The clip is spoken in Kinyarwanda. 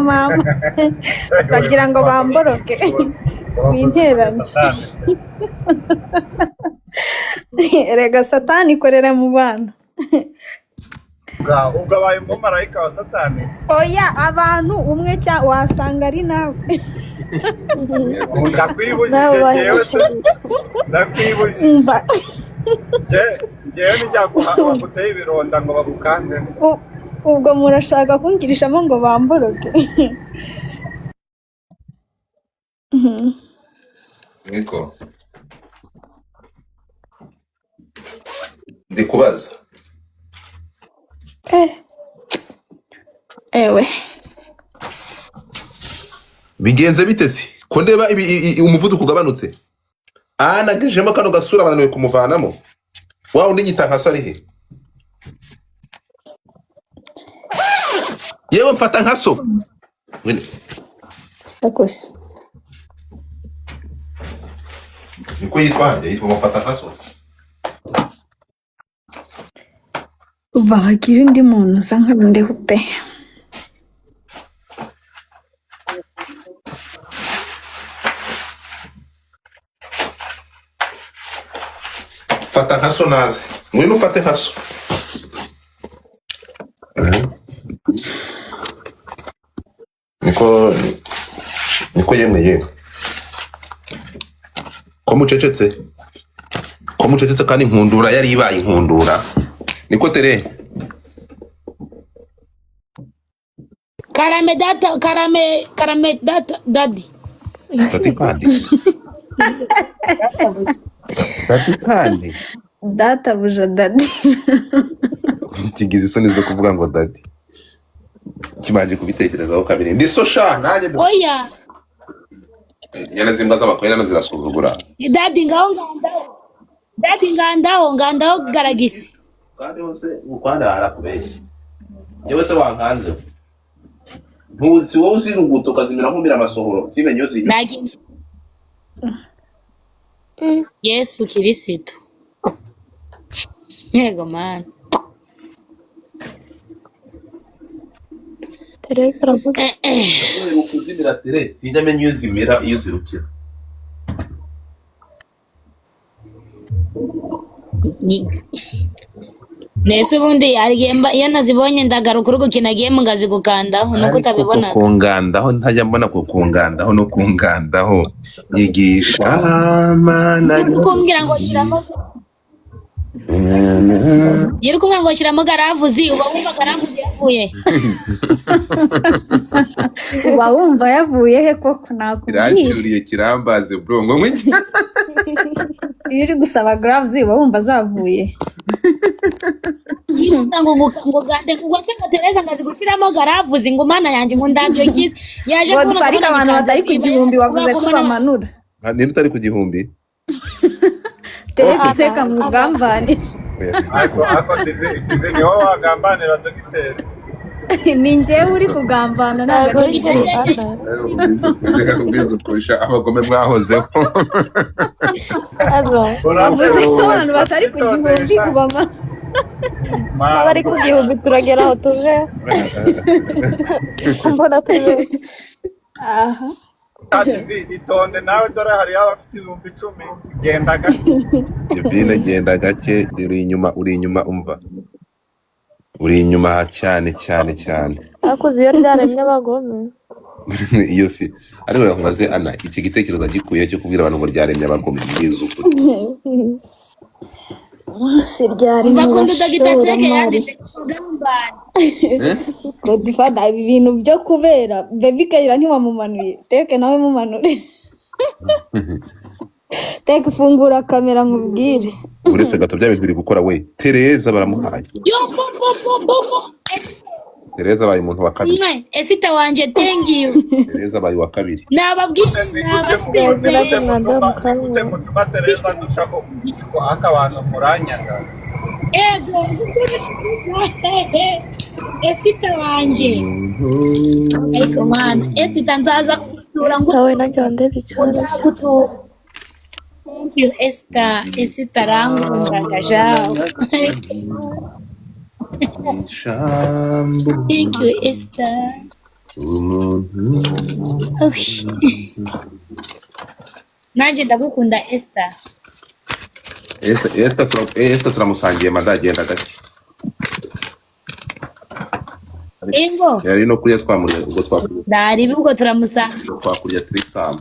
mama bagira ngo bamboroke binteranye rega satani ikorera mu bana ubwo abaye umumarayika wa satani. oya abantu umwe cyangwa wasanga ari nawe ndakwibujije jewe se ndakwibujije jewe nijya guteye ibironda ngo bagukande. ubwo murashaka kungirishamo ngo bamboroke niko ndikubaza ewe bigenze bite se ko ndeba umuvuduko ugabanutse nagejemo kano gasura bananiwe kumuvanamo wa undi nyita nka sarihe yewe mfata nka so akose niko yitwa mufata nka so bahagira undi muntu usa nk'abindeho pe fata nka so naze ngwino ufate nka so niko yemwe ko mucecetse kandi inkundura yari ibaye inkundura niko tere karame data daddy kandi data buja dadi kigize isoni zo kuvuga ngo dadi kimanje kubitekerezaho kabiri ndi so sha nanjye oya yana zimba z'abakwera zirasuzugura dadi ngandaho garagisi kandi hose ukwanda harakubeye yewe se wankanze ntuzi wowe usiruguto ukazimira nkumira amasohoro simenye yo zina Yesu Kristo yego man Tereza aravuga ukuzimira tere sinjamenye iyo zimira iyo zirukira nese ubundi yagemba iyo nazibonye ndagaruka urugo kinagiye mugazi gukandaho nuko utabibona kungandaho ntajya mbona kukungandaho no kungandaho nyigisha mana kumbwira ngo shiramo yiri kumwe ngo shiramo garavuzi uba wumva garavuzi yavuye uba wumva yavuye he koko nakubwira iracuriye kirambaze bro ngo mwiki iyo uri gusaba gloves uba wumva zavuye ngo gande kugwatanga Tereza ngazi gushiramo garavuzi ngo mana yanje ngo ndabyo kizi yaje kubona ariko abantu batari ku gihumbi wavuze ko bamanura ni utari ku gihumbi teka mugambane ako TV ni wowe wagambanira dogiteri ni njyewe uri kugambana ntabwo ari reka kubwiza ukurusha abagome mwahozeho wavuze ko abantu batari ku gihumbi ubama abari ku gihumbi turagera aho tuve mbona tuve aha TV itonde nawe dore hari abafite 10,000 genda gake divine genda gake uri inyuma umva uri inyuma cyane akuze iyo ryaremye abagome iyo si ariko yakumaze ana iki gitekerezo gikuye cyo kubwira abantu ngo ryaremye abagome byiza ukuri wose ryari bakunda dogiteri yanditse kugambana Godfather ibintu byo kubera baby kayira ntiwamumanuye teke nawe mumanure teke fungura kamera nkubwire uretse gato bya bintu biri gukora we Tereza baramuhaye Tereza bayi umuntu wa kabiri esita wanje thank you Tereza bayi wa kabiri nababwite mutuma Tereza dushako ko akabantu muranyanga ego esita wanje ariko mana esita nzaza kusura ngo nawe najya ndebye cyane thank you esita rangunga jao thank you Esther Nanje ndagukunda Esther. Esta turamusangiye madagenda gake. Ingo. Yari no kuriya twamuriye ubwo twakurya. Dari ubwo turamusanga. Twakurya trisam.